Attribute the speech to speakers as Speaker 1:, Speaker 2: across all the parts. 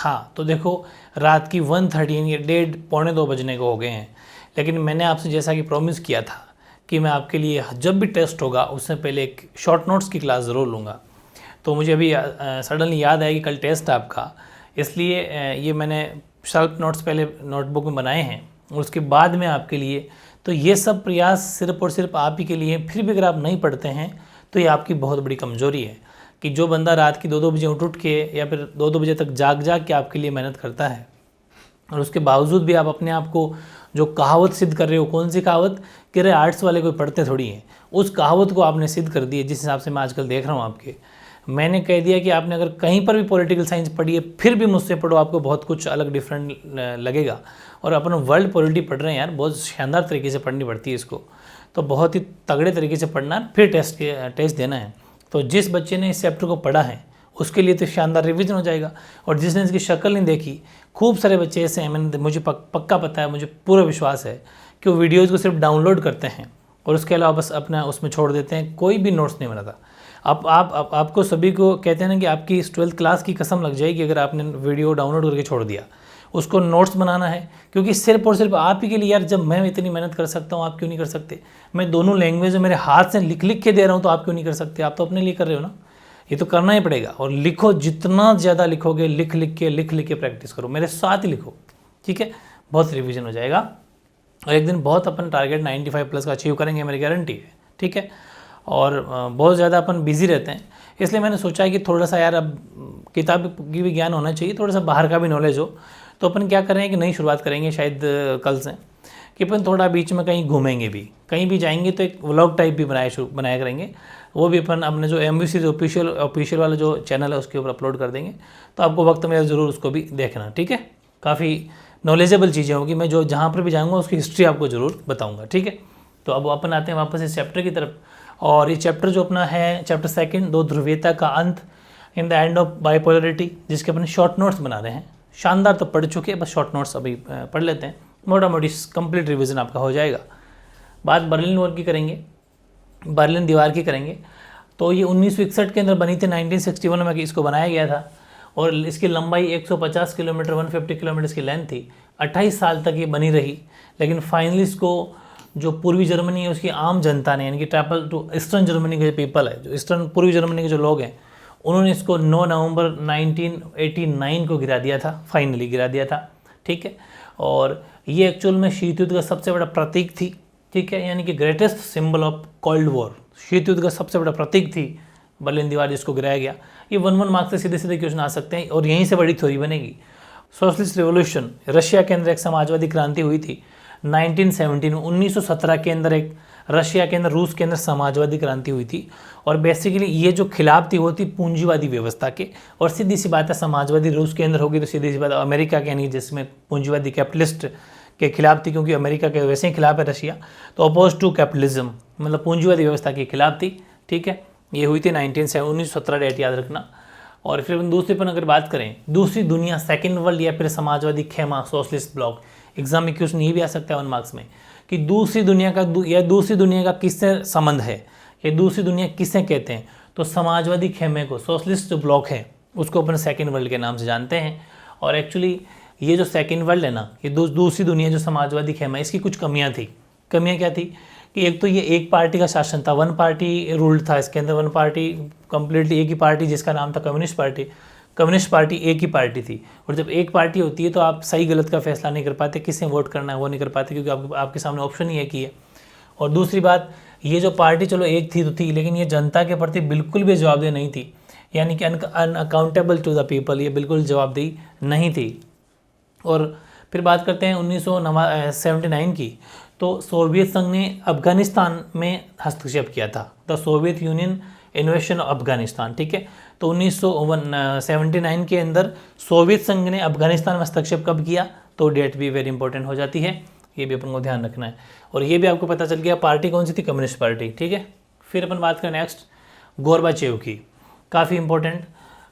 Speaker 1: हाँ, तो देखो रात की 1:30 यानी 1:30 पौने 2 बजने को हो गए हैं, लेकिन मैंने आपसे जैसा कि प्रॉमिस किया था कि मैं आपके लिए जब भी टेस्ट होगा उससे पहले एक शॉर्ट नोट्स की क्लास ज़रूर लूँगा। तो मुझे अभी सडनली याद आया कि कल टेस्ट है आपका, इसलिए ये मैंने सेल्फ नोट्स पहले नोटबुक में बनाए हैं और उसके बाद में आपके लिए। तो ये सब प्रयास सिर्फ और सिर्फ आप ही के लिए। फिर भी अगर आप नहीं पढ़ते हैं तो ये आपकी बहुत बड़ी कमज़ोरी है कि जो बंदा रात की 2-2 बजे उठ के या फिर 2-2 बजे तक जाग के आपके लिए मेहनत करता है और उसके बावजूद भी आप अपने आप को जो कहावत सिद्ध कर रहे हो, कौन सी कहावत कि अरे आर्ट्स वाले कोई पढ़ते थोड़ी हैं, उस कहावत को आपने सिद्ध कर दी है। जिस हिसाब से मैं आजकल देख रहा हूँ आपके, मैंने कह दिया कि आपने अगर कहीं पर भी पॉलिटिकल साइंस पढ़ी है फिर भी मुझसे पढ़ो, आपको बहुत कुछ अलग डिफरेंट लगेगा। और अपन वर्ल्ड पॉलिटी पढ़ रहे हैं यार, बहुत शानदार तरीके से पढ़नी पड़ती है इसको, तो बहुत ही तगड़े तरीके से पढ़ना है, फिर टेस्ट देना है। तो जिस बच्चे ने इस चैप्टर को पढ़ा है उसके लिए तो शानदार रिवीजन हो जाएगा। और जिसने इसकी शक्ल नहीं देखी, खूब सारे बच्चे ऐसे हैं, मैंने मुझे पक्का पता है, मुझे पूरा विश्वास है कि वो वीडियोज़ को सिर्फ डाउनलोड करते हैं और उसके अलावा बस अपना उसमें छोड़ देते हैं, कोई भी नोट्स नहीं बनाता। आपको सभी को कहते हैं ना कि आपकी 12th क्लास की कसम लग जाएगी अगर आपने वीडियो डाउनलोड करके छोड़ दिया। उसको नोट्स बनाना है, क्योंकि सिर्फ और सिर्फ आप ही के लिए यार, जब मैं इतनी मेहनत कर सकता हूँ आप क्यों नहीं कर सकते? मैं दोनों लैंग्वेज में मेरे हाथ से लिख के दे रहा हूँ तो आप क्यों नहीं कर सकते? आप तो अपने लिए कर रहे हो ना, ये तो करना ही पड़ेगा। और लिखो, जितना ज़्यादा लिखोगे, लिख लिख के प्रैक्टिस करो, मेरे साथ ही लिखो, ठीक है? बहुत रिविजन हो जाएगा और एक दिन बहुत अपन टारगेट 95+ का अचीव करेंगे, मेरी गारंटी है, ठीक है? और बहुत ज़्यादा अपन बिजी रहते हैं, इसलिए मैंने सोचा है कि थोड़ा सा यार अब किताब की भी ज्ञान होना चाहिए, थोड़ा सा बाहर का भी नॉलेज हो। तो अपन क्या करें कि नई शुरुआत करेंगे शायद कल से, कि अपन थोड़ा बीच में कहीं घूमेंगे भी, कहीं भी जाएंगे तो एक व्लॉग टाइप भी बनाया करेंगे। वो भी अपन अपने जो MVC ऑफिशियल वाला जो चैनल है उसके ऊपर अपलोड कर देंगे। तो आपको वक्त मिले ज़रूर उसको भी देखना, ठीक है? काफ़ी नॉलेजेबल चीज़ें होगी, मैं जो जहाँ पर भी जाऊँगा उसकी हिस्ट्री आपको ज़रूर बताऊँगा, ठीक है? तो अब अपन आते हैं वापस इस चैप्टर की तरफ। और ये चैप्टर जो अपना है चैप्टर 2, दो ध्रुवीयता का अंत, इन द एंड ऑफ बाइपोलरिटी, जिसके अपने शॉर्ट नोट्स बना रहे हैं। शानदार तो पढ़ चुके हैं, बस शॉर्ट नोट्स अभी पढ़ लेते हैं, मोटा मोटी कंप्लीट रिवीजन आपका हो जाएगा। बात बर्लिन वॉल की करेंगे, बर्लिन दीवार की करेंगे। तो ये 1961 के अंदर बनी थी, 1961 में इसको बनाया गया था और इसकी लंबाई 150 किलोमीटर, 150 किलोमीटर इसकी लेंथ थी। 28 साल तक ये बनी रही, लेकिन फाइनली इसको जो पूर्वी जर्मनी है उसकी आम जनता ने, यानी कि ट्रैवल टू ईस्टर्न जर्मनी के जो पीपल है, जो ईस्टर्न पूर्वी जर्मनी के जो लोग हैं, उन्होंने इसको 9 नवंबर 1989 को गिरा दिया था, फाइनली गिरा दिया था, ठीक है? और ये एक्चुअल में शीत युद्ध का सबसे बड़ा प्रतीक थी, ठीक है? यानी कि greatest symbol of cold war, शीत युद्ध का सबसे बड़ा प्रतीक थी बर्लिन दीवार, जिसको गिराया गया। ये 1 मार्क्स से सीधे सीधे क्वेश्चन आ सकते हैं और यहीं से बड़ी थ्योरी बनेगी। सोशलिस्ट रिवोल्यूशन, रशिया के अंदर एक समाजवादी क्रांति हुई थी 1917 में। 1917 के अंदर एक रशिया के अंदर, रूस के अंदर समाजवादी क्रांति हुई थी और बेसिकली ये जो खिलाफ थी वो थी पूंजीवादी व्यवस्था के। और सीधी सी बात है, समाजवादी रूस के अंदर होगी तो सीधी सी बात अमेरिका के, यानी जिसमें पूंजीवादी कैपिटलिस्ट के खिलाफ थी, क्योंकि अमेरिका के वैसे ही खिलाफ है रशिया, तो अपोज टू कैपिटलिज्म, मतलब पूंजीवादी व्यवस्था के खिलाफ थी, ठीक है? ये हुई थी 1917, डेट याद रखना। और फिर दूसरी पर अगर बात करें, दूसरी दुनिया, सेकेंड वर्ल्ड या फिर समाजवादी खेमा, सोशलिस्ट ब्लॉक, एग्जाम में क्वेश्चन ये भी आ सकता है 1 मार्क्स में कि दूसरी दुनिया का किससे संबंध है, या दूसरी दुनिया किसे कहते हैं? तो समाजवादी खेमे को, सोशलिस्ट जो ब्लॉक है उसको अपन सेकेंड वर्ल्ड के नाम से जानते हैं। और एक्चुअली ये जो सेकेंड वर्ल्ड है ना, ये दूसरी दुनिया जो समाजवादी खेमा है, इसकी कुछ कमियां थी। कमियां क्या थी कि एक तो ये एक पार्टी का शासन था, 1 पार्टी रूल्ड था इसके अंदर, 1 पार्टी कंप्लीटली एक ही पार्टी, जिसका नाम था कम्युनिस्ट पार्टी। कम्युनिस्ट पार्टी एक ही पार्टी थी, और जब एक पार्टी होती है तो आप सही गलत का फैसला नहीं कर पाते, किसे वोट करना है वो नहीं कर पाते, क्योंकि आपके सामने ऑप्शन ही एक ही है। और दूसरी बात, ये जो पार्टी चलो एक थी तो थी, लेकिन ये जनता के प्रति बिल्कुल भी जवाबदेह नहीं थी, यानी कि अनअकाउंटेबल टू द पीपल, ये बिल्कुल जवाबदेही नहीं थी। और फिर बात करते हैं 1979 की, तो सोवियत संघ ने अफगानिस्तान में हस्तक्षेप किया था, the Soviet union इन्वेशन of Afghanistan, ठीक है? तो 1979 के अंदर सोवियत संघ ने अफगानिस्तान में हस्तक्षेप कब किया, तो डेट भी वेरी इंपॉर्टेंट हो जाती है, ये भी अपन को ध्यान रखना है। और ये भी आपको पता चल गया पार्टी कौन सी थी, कम्युनिस्ट पार्टी, ठीक है? फिर अपन बात करें नेक्स्ट गोरबाचेव की, काफ़ी इंपॉर्टेंट,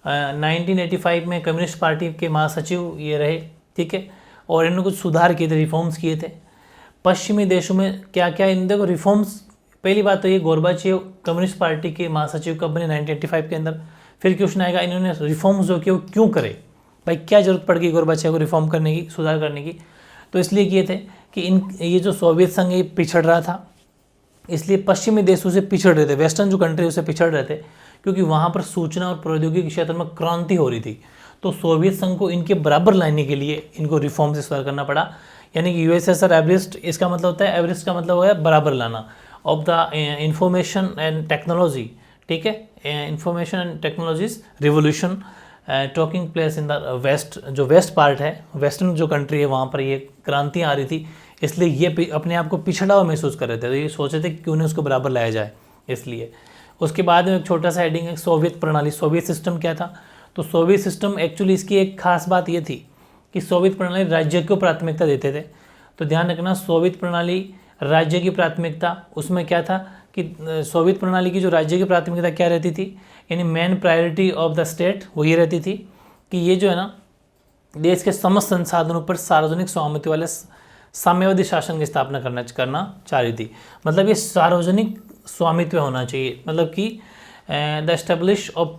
Speaker 1: 1985 में कम्युनिस्ट पार्टी के महासचिव ये रहे, ठीक है? और इन्होंने कुछ सुधार किए थे, रिफॉर्म्स किए थे पश्चिमी देशों में। क्या क्या इन देखो रिफॉर्म्स, पहली बात तो ये गोरबाचेव कम्युनिस्ट पार्टी के महासचिव कब बने, 1985 के अंदर। फिर क्वेश्चन आएगा इन्होंने रिफॉर्म्स जो किए वो क्यों करे, भाई क्या ज़रूरत पड़ गई गोरबाचेव को रिफॉर्म करने की, सुधार करने की? तो इसलिए किए थे कि ये जो सोवियत संघ ये पिछड़ रहा था, इसलिए पश्चिमी देश उसे पिछड़ रहे थे, वेस्टर्न जो कंट्री उसे पिछड़ रहे थे, क्योंकि वहाँ पर सूचना और प्रौद्योगिकी के क्षेत्र में क्रांति हो रही थी। तो सोवियत संघ को इनके बराबर लाने के लिए इनको रिफॉर्म से सुधार करना पड़ा। यानी कि यूएसएसआर एवरेस्ट, इसका मतलब होता है, एवरेस्ट का मतलब होता है बराबर लाना, of the information and technology, ठीक है, information and technologies revolution talking place in the west, जो वेस्ट पार्ट है, वेस्टर्न जो कंट्री है, वहाँ पर ये क्रांतियाँ आ रही थी, इसलिए ये अपने आप को पिछड़ा हुआ महसूस कर रहे थे। तो ये सोचे थे कि क्यों नहीं उसको बराबर लाया जाए, इसलिए। उसके बाद में एक छोटा सा हेडिंग है सोवियत प्रणाली। सोवियत सिस्टम क्या था? तो सोवियत सिस्टम एक्चुअली इसकी एक खास बात ये थी कि सोवियत प्रणाली राज्य को प्राथमिकता देते थे। तो ध्यान रखना, सोवियत प्रणाली राज्य की प्राथमिकता, उसमें क्या था कि सोवियत प्रणाली की जो राज्य की प्राथमिकता क्या रहती थी, यानी main priority of the state वो ये रहती थी कि ये जो है ना, देश के समस्त संसाधनों पर सार्वजनिक स्वामित्व वाले साम्यवादी शासन की स्थापना करना चाह रही थी। मतलब ये सार्वजनिक स्वामित्व होना चाहिए, मतलब कि द एस्टेब्लिश ऑफ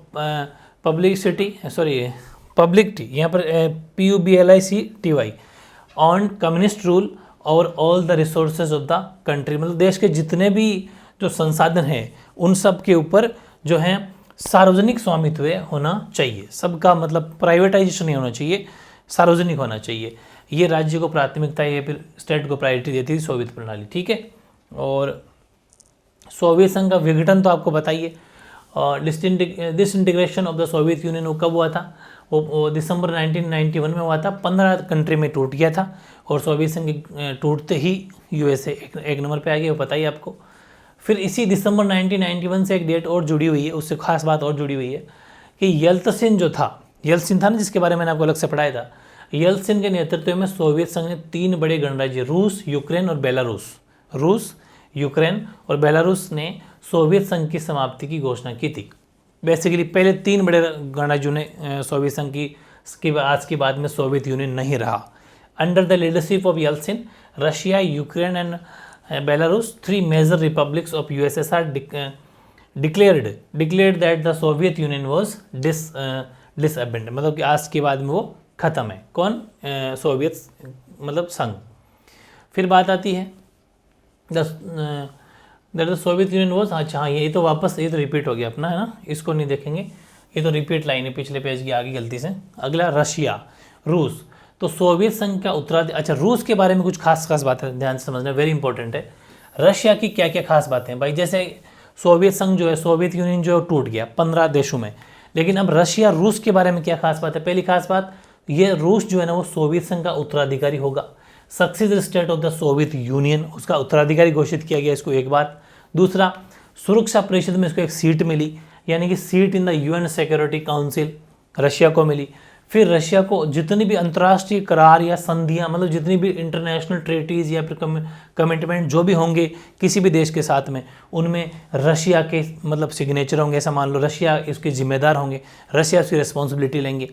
Speaker 1: पब्लिकटी, यहाँ पर PUBLICTY ऑन कम्युनिस्ट रूल और all the resources of the country, मतलब देश के जितने भी जो संसाधन हैं उन सब के ऊपर जो है सार्वजनिक स्वामित्व होना चाहिए, सबका, मतलब प्राइवेटाइजेशन नहीं होना चाहिए, सार्वजनिक होना चाहिए। ये राज्य को प्राथमिकता, ये फिर स्टेट को प्रायोरिटी देती थी सोवियत प्रणाली, ठीक है। और सोवियत संघ का विघटन तो आपको बताइए, disintegration of the Soviet union वो कब हुआ था? वो दिसंबर 1991 में हुआ था। 15 कंट्री में टूट गया था और सोवियत संघ टूटते ही यूएसए एक नंबर पे आ गया, वो पता ही आपको। फिर इसी दिसंबर 1991 से एक डेट और जुड़ी हुई है, उससे खास बात और जुड़ी हुई है कि येल्त्सिन जो था, येल्त्सिन था ना जिसके बारे में मैंने आपको अलग से पढ़ाया था, येल्त्सिन के नेतृत्व में सोवियत संघ ने 3 बड़े गणराज्य रूस, यूक्रेन और बेलारूस ने सोवियत संघ की समाप्ति की घोषणा की थी। बेसिकली पहले 3 बड़े गणराज्यों ने सोवियत संघ की आज के बाद में सोवियत यूनियन नहीं रहा। Under the leadership of Yeltsin, Russia, Ukraine and Belarus, 3 major republics of USSR declared that the Soviet Union was disbanded, मतलब कि आज के बाद में वो ख़त्म है। कौन? सोवियत मतलब संघ। फिर बात आती है that the Soviet union was, अच्छा हाँ, ये तो वापस, ये तो रिपीट हो गया अपना, है ना, इसको नहीं देखेंगे, ये तो रिपीट लाइन है पिछले पेज की आगे गलती से। अगला रशिया, रूस। तो सोवियत संघ का उत्तराधिकारी, अच्छा रूस के बारे में कुछ खास बातें ध्यान से समझना, वेरी इंपॉर्टेंट है। रशिया की क्या क्या खास बातें हैं भाई? जैसे सोवियत संघ जो है, सोवियत यूनियन जो टूट गया 15 देशों में, लेकिन अब रशिया, रूस के बारे में क्या खास बात है? पहली खास बात, ये रूस जो है ना वो सोवियत संघ का उत्तराधिकारी होगा। Successor state of the Soviet union, उसका उत्तराधिकारी घोषित किया गया इसको एक बार। दूसरा, सुरक्षा परिषद में इसको एक सीट मिली, यानी कि seat in the UN security council Russia को मिली। फिर रशिया को जितनी भी अंतर्राष्ट्रीय करार या संधियां, मतलब जितनी भी इंटरनेशनल ट्रेटीज़ या फिर कमिटमेंट जो भी होंगे किसी भी देश के साथ में, उनमें रशिया के मतलब सिग्नेचर होंगे, ऐसा मान लो, रशिया इसके जिम्मेदार होंगे, रशिया उसकी रिस्पॉन्सिबिलिटी लेंगे।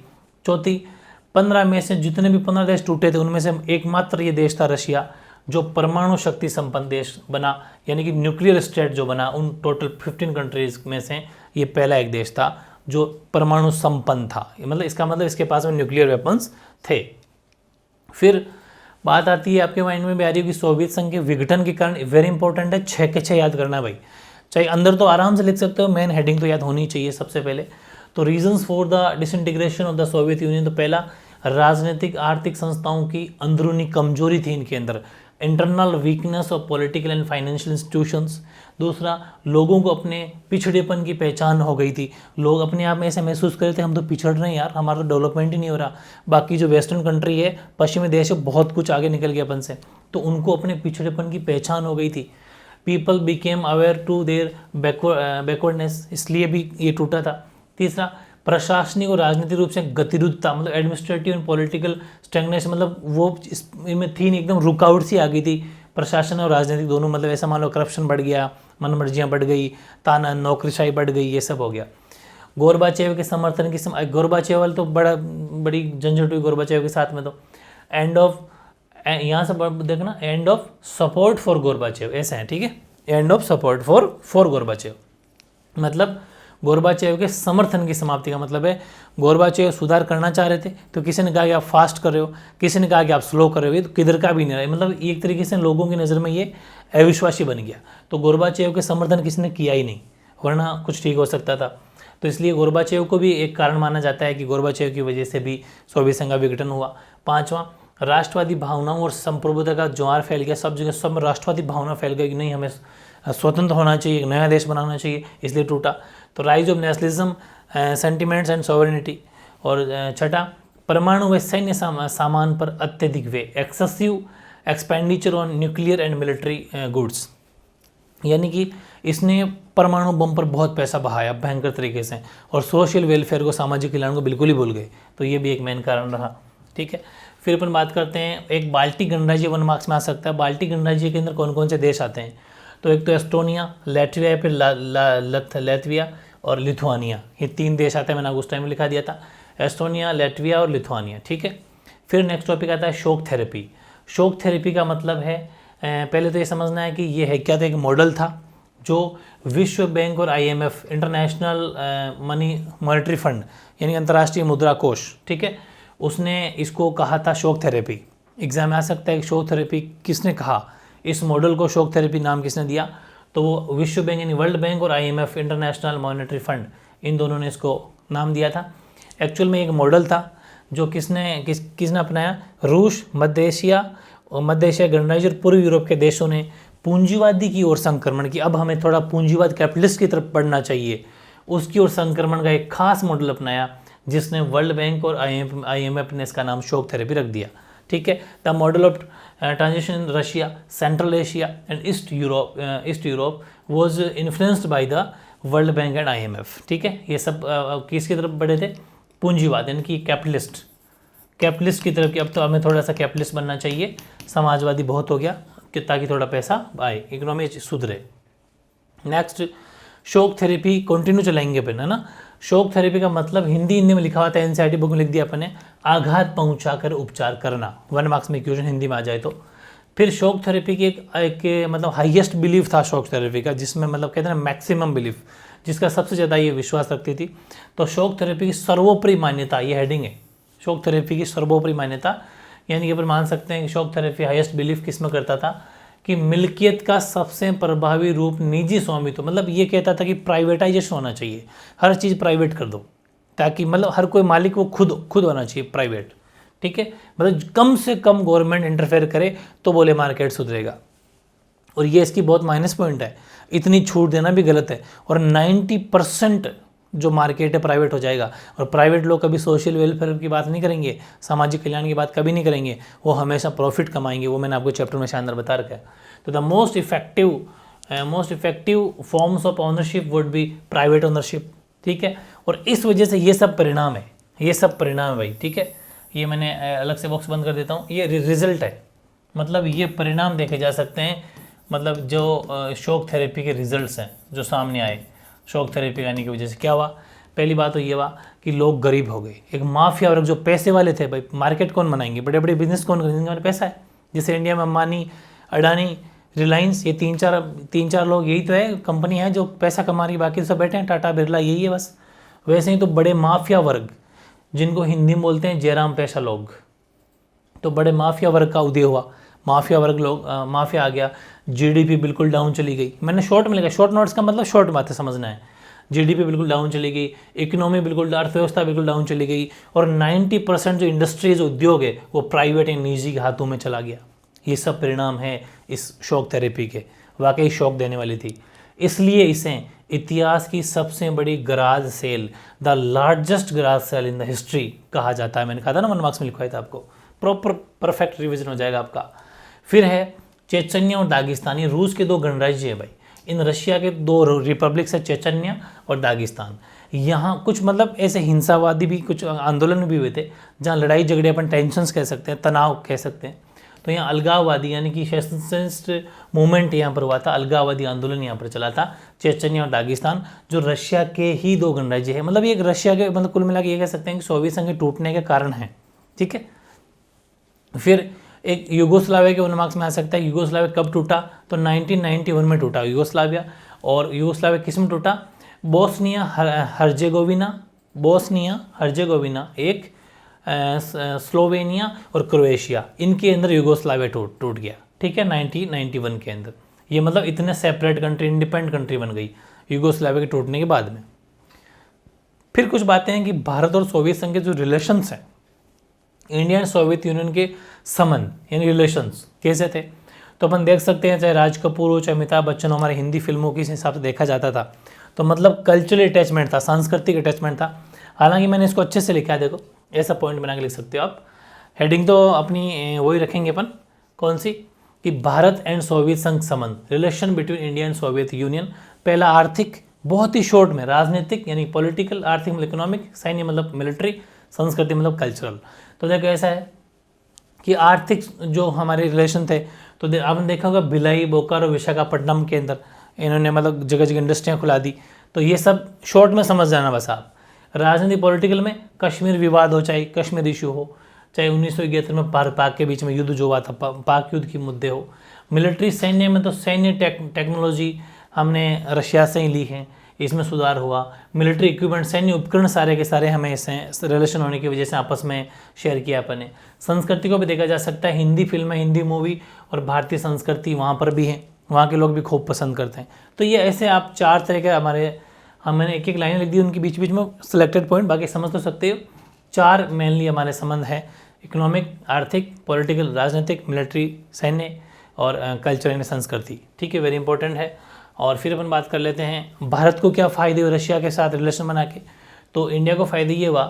Speaker 1: चौथी, 15 में से जितने भी 15 देश टूटे थे उनमें से एकमात्र ये देश था रशिया जो परमाणु शक्ति संपन्न देश बना, यानी कि न्यूक्लियर स्टेट जो बना। उन टोटल 15 कंट्रीज में से ये पहला एक देश था जो परमाणु संपन्न था, मतलब इसका मतलब इसके पास में न्यूक्लियर वेपन्स थे। फिर बात आती है, आपके माइंड में भी आ रही है कि सोवियत संघ के विघटन के कारण, वेरी इंपॉर्टेंट है, 6 के 6 याद करना भाई, चाहे अंदर तो आराम से लिख सकते हो, मेन हेडिंग तो याद होनी चाहिए सबसे पहले। तो reasons for the disintegration of the Soviet union, तो पहला, राजनीतिक आर्थिक संस्थाओं की अंदरूनी कमजोरी थी इनके अंदर, internal weakness of political and financial institutions. दूसरा, लोगों को अपने पिछड़ेपन की पहचान हो गई थी, लोग अपने आप में ऐसे महसूस कर रहे थे हम तो पिछड़ रहे हैं यार, हमारा तो डेवलपमेंट ही नहीं हो रहा, बाकी जो वेस्टर्न कंट्री है, पश्चिमी देश है, बहुत कुछ आगे निकल गया अपन से, तो उनको अपने पिछड़ेपन की पहचान हो गई थी। People became aware to their backwardness, इसलिए भी ये टूटा था। तीसरा, प्रशासनिक और राजनीतिक रूप से गतिरुद्धता, मतलब एडमिनिस्ट्रेटिव एंड पॉलिटिकल स्टैग्नेशन, मतलब वो इनमें थी एकदम रुकावट सी आ गई थी, प्रशासन और राजनीतिक दोनों, मतलब ऐसा मान लो करप्शन बढ़ गया, मनमर्जियाँ बढ़ गई, ताना नौकरीशाही बढ़ गई, ये सब हो गया। गोरबाचेव के समर्थन की गोरबाचेव वाले तो बड़ी झंझट हुई गोरबाचेव के साथ में, तो एंड ऑफ, यहाँ से देखना, end of support for Gorbachev, ऐसा है, ठीक है, end of support for Gorbachev, मतलब गोर्बाचेव के समर्थन की समाप्ति का मतलब है गोर्बाचेव सुधार करना चाह रहे थे, तो किसी ने कहा कि आप फास्ट कर रहे हो, किसी ने कहा कि आप स्लो कर रहे हो, ये तो किधर का भी नहीं रहा। मतलब एक तरीके से लोगों की नज़र में ये अविश्वासी बन गया। तो गोर्बाचेव के समर्थन किसी ने किया ही नहीं, वरना कुछ ठीक हो सकता था। तो इसलिए गोर्बाचेव को भी एक कारण माना जाता है कि गोर्बाचेव की वजह से भी सोवियत संघ का विघटन हुआ। पांचवा, राष्ट्रवादी भावनाओं और संप्रभुता का ज्वार फैल गया। सब जगह सब राष्ट्रवादी भावना फैल गई कि नहीं, हमें स्वतंत्र होना चाहिए, एक नया देश बनाना चाहिए, इसलिए टूटा। तो rise of nationalism, sentiments and sovereignty. और छठा, परमाणु व सैन्य सामान पर अत्यधिक व्यय, excessive expenditure on nuclear and military goods, यानी कि इसने परमाणु बम पर बहुत पैसा बहाया भयंकर तरीके से, और सोशल वेलफेयर को, सामाजिक कल्याण को बिल्कुल ही भूल गए। तो ये भी एक मेन कारण रहा। ठीक है, फिर अपन बात करते हैं, एक बाल्टिक गणराज्य 1 मार्क्स में आ सकता है। बाल्टिक गणराज्य के अंदर कौन कौन से देश आते हैं? तो एक तो एस्टोनिया, लैटविया, फिर लैटविया और लिथुआनिया, ये 3 देश आते हैं। मैंने उस टाइम में लिखा दिया था, एस्टोनिया, लैटविया और लिथुआनिया। ठीक है, फिर नेक्स्ट टॉपिक आता है शॉक थेरेपी। शॉक थेरेपी का मतलब है, पहले तो ये समझना है कि ये है क्या, था एक मॉडल था जो विश्व बैंक और IMF, इंटरनेशनल मॉनेटरी फंड, यानी अंतर्राष्ट्रीय मुद्रा कोष, ठीक है, उसने इसको कहा था शॉक थेरेपी। एग्जाम में आ सकता है कि शॉक थेरेपी किसने कहा, इस मॉडल को शॉक थेरेपी नाम किसने दिया? तो वो विश्व बैंक यानी वर्ल्ड बैंक और IMF, इंटरनेशनल मॉनेटरी फंड, इन दोनों ने इसको नाम दिया था। एक्चुअल में एक मॉडल था जो किसने अपनाया? रूस, मध्य एशिया गणराज्य और पूर्व यूरोप के देशों ने पूंजीवादी की ओर संक्रमण की। अब हमें थोड़ा पूंजीवाद, कैपिटलिस्ट की तरफ बढ़ना चाहिए, उसकी ओर संक्रमण का एक खास मॉडल अपनाया, जिसने वर्ल्ड बैंक और IMF ने इसका नाम शॉक थेरेपी रख दिया। ठीक है, the model of transition Russia, central Asia and east Europe was influenced by the world bank and IMF। ठीक है, ये सब किसकी तरफ बढ़े थे? पूंजीवाद, यानी कि कैपिटलिस्ट की तरफ की। अब तो हमें थोड़ा सा कैपिटलिस्ट बनना चाहिए, समाजवादी बहुत हो गया, कि ताकि थोड़ा पैसा आए, इकोनॉमी सुधरे। नेक्स्ट, शॉक थेरेपी कंटिन्यू चलाएंगे अपन, है ना। शॉक थेरेपी का मतलब हिंदी में लिखा हुआ था, NCERT बुक में लिख दिया अपन ने, आघात पहुंचाकर उपचार करना। 1 मार्क्स में क्वेश्चन हिंदी में आ जाए तो। फिर शॉक थेरेपी की एक मतलब हाईएस्ट बिलीफ था शॉक थेरेपी का, जिसमें मतलब कहते हैं ना मैक्सिमम बिलीफ, जिसका सबसे ज़्यादा ये विश्वास रखती थी। तो शॉक थेरेपी की सर्वोपरि मान्यता, ये हेडिंग है, शॉक थेरेपी की सर्वोपरि मान्यता, यानी कि अपन मान सकते हैं कि शॉक थेरेपी हाईएस्ट बिलीफ किस में करता था कि मिल्कियत का सबसे प्रभावी रूप निजी स्वामित्व, मतलब ये कहता था कि प्राइवेटाइजेशन होना चाहिए, हर चीज़ प्राइवेट कर दो, ताकि मतलब हर कोई मालिक वो खुद होना चाहिए प्राइवेट। ठीक है, मतलब कम से कम गवर्नमेंट इंटरफेयर करे तो बोले मार्केट सुधरेगा। और ये इसकी बहुत माइनस पॉइंट है, इतनी छूट देना भी गलत है। और 90% जो मार्केट है प्राइवेट हो जाएगा, और प्राइवेट लोग कभी सोशल वेलफेयर की बात नहीं करेंगे, सामाजिक कल्याण की बात कभी नहीं करेंगे, वो हमेशा प्रॉफिट कमाएंगे। वो मैंने आपको चैप्टर में शानदार बता रखा है। तो the most effective forms of ownership would be private ownership. ठीक है, और इस वजह से ये सब परिणाम है भाई। ठीक है, ये मैंने अलग से बॉक्स बंद कर देता हूँ, ये रिजल्ट है, मतलब ये परिणाम देखे जा सकते हैं, मतलब जो शॉक थेरेपी के रिजल्ट्स हैं जो सामने आए शॉक थेरेपी आने की वजह से। क्या हुआ? पहली बात तो ये हुआ कि लोग गरीब हो गए, एक माफिया वर्ग जो पैसे वाले थे, भाई मार्केट कौन बनाएंगे, बड़े बड़े बिजनेस कौन करेंगे, जिनके पास पैसा है। जैसे इंडिया में अंबानी, अडानी, रिलायंस, ये तीन चार लोग, यही तो है कंपनी है जो पैसा कमा रही, बाकी सब बैठे हैं, टाटा बिरला, यही है बस। वैसे ही तो बड़े माफिया वर्ग, जिनको हिंदी में बोलते हैं जयराम पैसा लोग, तो बड़े माफिया वर्ग का उदय हुआ, माफिया वर्ग लोग, माफिया आ गया, GDP बिल्कुल डाउन चली गई। मैंने शॉर्ट में लिखा, शॉर्ट नोट्स का मतलब शॉर्ट बातें समझना है। GDP बिल्कुल डाउन चली गई, इकोनॉमी बिल्कुल, अर्थव्यवस्था बिल्कुल डाउन चली गई, और 90% जो इंडस्ट्रीज उद्योग है वो प्राइवेट या निजी के हाथों में चला गया। ये सब परिणाम है इस शॉक थेरेपी के, वाकई शॉक देने वाली थी। इसलिए इसे इतिहास की सबसे बड़ी garage sale, the largest garage sale in the history कहा जाता है। मैंने कहा था ना, 1 मार्क्स में लिखवाया था आपको, प्रॉपर परफेक्ट रिविजन हो जाएगा आपका। फिर है चेचन्या और दागिस्तान, ये रूस के 2 गणराज्य है भाई। इन रशिया के 2 रिपब्लिक्स है, चेचन्या और दागिस्तान। यहाँ कुछ मतलब ऐसे हिंसावादी भी कुछ आंदोलन भी हुए थे, जहाँ लड़ाई झगड़े अपन टेंशन्स कह सकते हैं, तनाव कह सकते हैं। तो यहाँ अलगाववादी यानी कि सेसेशनिस्ट मूवमेंट यहाँ पर हुआ था, अलगाववादी आंदोलन यहाँ पर चला था। चेचन्या और दागिस्तान जो रशिया के ही 2 गणराज्य है, मतलब ये रशिया के, मतलब कुल मिला के ये कह सकते हैं कि सोवियत संघ के टूटने के कारण है। ठीक है, फिर एक यूगोस्लाविया के 1 मार्क्स में आ सकता है। यूगोस्लाविया कब टूटा? तो 1991 में टूटा यूगोस्लाविया। और यूगोस्लाविया किस में टूटा? बोस्निया हर्जेगोविना एक, स्लोवेनिया और क्रोएशिया, इनके अंदर यूगोस्लाविया टूट गया, ठीक है, 1991 के अंदर। ये मतलब इतने सेपरेट कंट्री, इंडिपेंडेंट कंट्री बन गई यूगोस्लाविया के टूटने के बाद में। फिर कुछ बातें हैं कि भारत और सोवियत संघ के जो रिलेशंस हैं, इंडिया एंड सोवियत यूनियन के संबंध यानी रिलेशंस कैसे थे, तो अपन देख सकते हैं चाहे राज कपूर हो, चाहे अमिताभ बच्चन हो, हमारे हिंदी फिल्मों के हिसाब से देखा जाता था, तो मतलब कल्चरल अटैचमेंट था, सांस्कृतिक अटैचमेंट था। हालांकि मैंने इसको अच्छे से लिखा है, देखो ऐसा पॉइंट बना के लिख सकते हो आप। हेडिंग तो अपनी वही रखेंगे अपन, कौन सी, कि भारत एंड सोवियत संघ संबंध, relation between India and Soviet union. पहला आर्थिक, बहुत ही शॉर्ट में, राजनीतिक यानी पॉलिटिकल, आर्थिक मतलब इकोनॉमिक, सैन्य मतलब मिलिट्री, संस्कृति मतलब कल्चरल। तो देखो ऐसा है कि आर्थिक जो हमारे रिलेशन थे, तो आपने देखा होगा भिलाई, बोकारो, विशाखापट्टनम के अंदर इन्होंने मतलब जगह जगह इंडस्ट्रियाँ खुला दी। तो ये सब शॉर्ट में समझ जाना बस आप। राजनीति पॉलिटिकल में कश्मीर विवाद हो, चाहे कश्मीर इशू हो, चाहे 1971 में पाक के बीच में युद्ध जो हुआ था, पाक युद्ध की मुद्दे हो। मिलिट्री, सैन्य में तो सैन्य टेक्नोलॉजी हमने रशिया से ही ली है, इसमें सुधार हुआ। मिलिट्री इक्विपमेंट, सैन्य उपकरण सारे के सारे हमें इससे रिलेशन होने की वजह से आपस में शेयर किया अपन ने। संस्कृति को भी देखा जा सकता है, हिंदी फिल्में, हिंदी मूवी और भारतीय संस्कृति वहाँ पर भी है, वहाँ के लोग भी खूब पसंद करते हैं। तो ये ऐसे आप 4 तरह के मैंने एक एक लाइन लिख दी, उनके बीच बीच में सिलेक्टेड पॉइंट, बाकी समझ तो सकते हो। 4 मेनली हमारे संबंध है, इकोनॉमिक, आर्थिक, पॉलिटिकल, राजनीतिक, मिलिट्री, सैन्य और कल्चर यानी संस्कृति, ठीक है, वेरी इंपॉर्टेंट है। और फिर अपन बात कर लेते हैं भारत को क्या फ़ायदे हुए रशिया के साथ रिलेशन बना के। तो इंडिया को फ़ायदे ये हुआ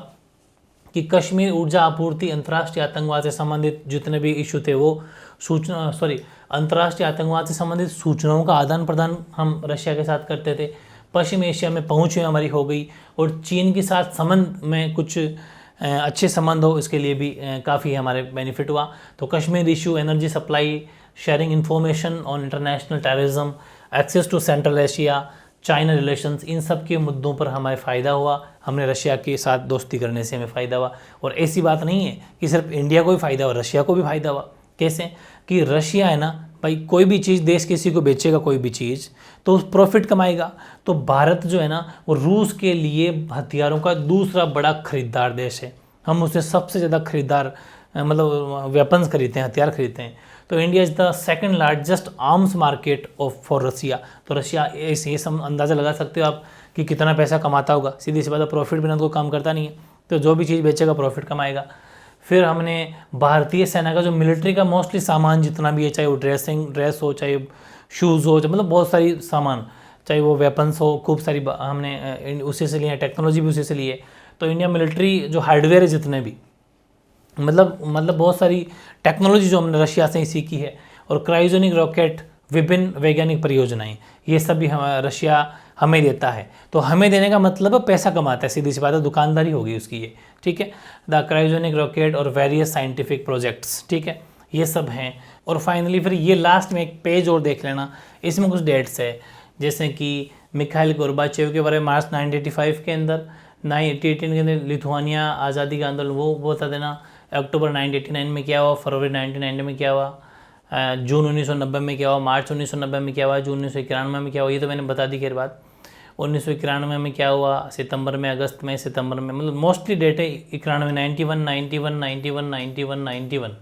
Speaker 1: कि कश्मीर ऊर्जा आपूर्ति, अंतर्राष्ट्रीय आतंकवाद से संबंधित जितने भी इशू थे वो अंतर्राष्ट्रीय आतंकवाद से संबंधित सूचनाओं का आदान प्रदान हम रशिया के साथ करते थे। पश्चिम एशिया में पहुँच हमारी हो गई, और चीन के साथ संबंध में कुछ अच्छे संबंध हो, इसके लिए भी काफ़ी हमारे बेनिफिट हुआ। तो Kashmir issue, energy supply, sharing information on international terrorism, access to central Asia, China relations, इन सब के मुद्दों पर हमें फ़ायदा हुआ। हमने रशिया के साथ दोस्ती करने से हमें फ़ायदा हुआ। और ऐसी बात नहीं है कि सिर्फ इंडिया को भी फ़ायदा हुआ, रशिया को भी फ़ायदा हुआ। कैसे कि रशिया है ना भाई, कोई भी चीज़ देश किसी को बेचेगा, कोई भी चीज़, तो प्रॉफिट कमाएगा। तो भारत जो है ना वो रूस के लिए हथियारों का दूसरा बड़ा खरीदार देश है। हम उससे सबसे ज़्यादा खरीदार मतलब वेपन्स खरीदते हैं, हथियार खरीदते हैं। तो India is the second largest arms market for Russia. तो रशिया ये सब अंदाज़ा लगा सकते हो आप कि कितना पैसा कमाता होगा। सीधी सी बात है, प्रॉफिट बिना तो काम करता नहीं है। तो जो भी चीज़ बेचेगा प्रॉफिट कमाएगा। फिर हमने भारतीय सेना का जो मिलिट्री का मोस्टली सामान जितना भी है, चाहे वो ड्रेस हो, चाहे शूज़ हो, मतलब बहुत सारी सामान, चाहे वो वेपन्स हो, खूब सारी हमने उसी से लिए हैं, टेक्नोलॉजी भी उसी से लिए। तो इंडिया मिलिट्री जो हार्डवेयर है जितने भी, मतलब बहुत सारी टेक्नोलॉजी जो हमने रशिया से ही सीखी है। और क्रायोजेनिक रॉकेट, विभिन्न वैज्ञानिक परियोजनाएं, ये सब भी रशिया हमें देता है। तो हमें देने का मतलब पैसा कमाता है, सीधी सी बात है, दुकानदारी होगी उसकी ये, ठीक है। द क्रायोजेनिक रॉकेट और वेरियस साइंटिफिक प्रोजेक्ट्स, ठीक है, ये सब हैं। और फाइनली फिर ये लास्ट में एक पेज और देख लेना, इसमें कुछ डेट्स है, जैसे कि मिखाइल गोर्बाचेव के बारे में मार्च 1985 के अंदर, 1918 के अंदर लिथुआनिया आज़ादी का आंदोलन वो बता देना, अक्टूबर 1989 में क्या हुआ, फरवरी 1990 में क्या हुआ, जून 1990 में क्या हुआ, मार्च 1990 में क्या हुआ, जून 1991 में क्या हुआ, ये तो मैंने बता दी। खैर बात 1991 में क्या हुआ, सितंबर में, अगस्त में, सितंबर में, मतलब मोस्टली डेट है 91, 91, 91, 91, 91, 91,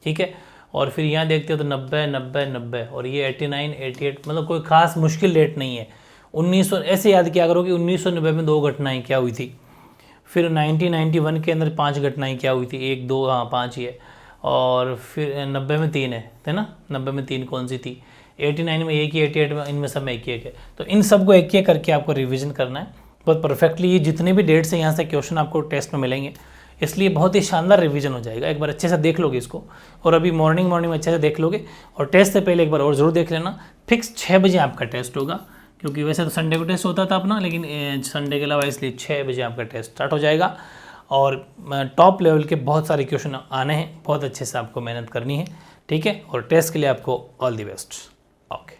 Speaker 1: ठीक है। और फिर यहाँ देखते हो तो 90, 90, 90 और ये 89, 88, मतलब कोई खास मुश्किल डेट नहीं है। 1900 ऐसे याद किया करो कि 1990 में 2 घटनाएँ क्या हुई थी, फिर 1991 के अंदर 5 घटनाएं क्या हुई थी, 1, 2, हाँ 5 ही है। और फिर 90 में 3 है ना, 90 में 3 कौन सी थी, 89 में 1 ही, 88 में, इनमें सब में 1 है। तो इन सबको एक एक करके आपको रिवीजन करना है बहुत परफेक्टली। ये जितने भी डेट्स हैं यहाँ से क्वेश्चन आपको टेस्ट में मिलेंगे, इसलिए बहुत ही शानदार रिवीजन हो जाएगा। एक बार अच्छे से देख लोगे इसको, और अभी मॉर्निंग में अच्छे से देख लोगे, और टेस्ट से पहले एक बार और ज़रूर देख लेना। फिक्स 6 बजे आपका टेस्ट होगा, क्योंकि वैसे तो संडे को टेस्ट होता था अपना, लेकिन संडे के अलावा इसलिए 6 बजे आपका टेस्ट स्टार्ट हो जाएगा। और टॉप लेवल के बहुत सारे क्वेश्चन आने हैं, बहुत अच्छे से आपको मेहनत करनी है, ठीक है। और टेस्ट के लिए आपको ऑल द बेस्ट। ओके।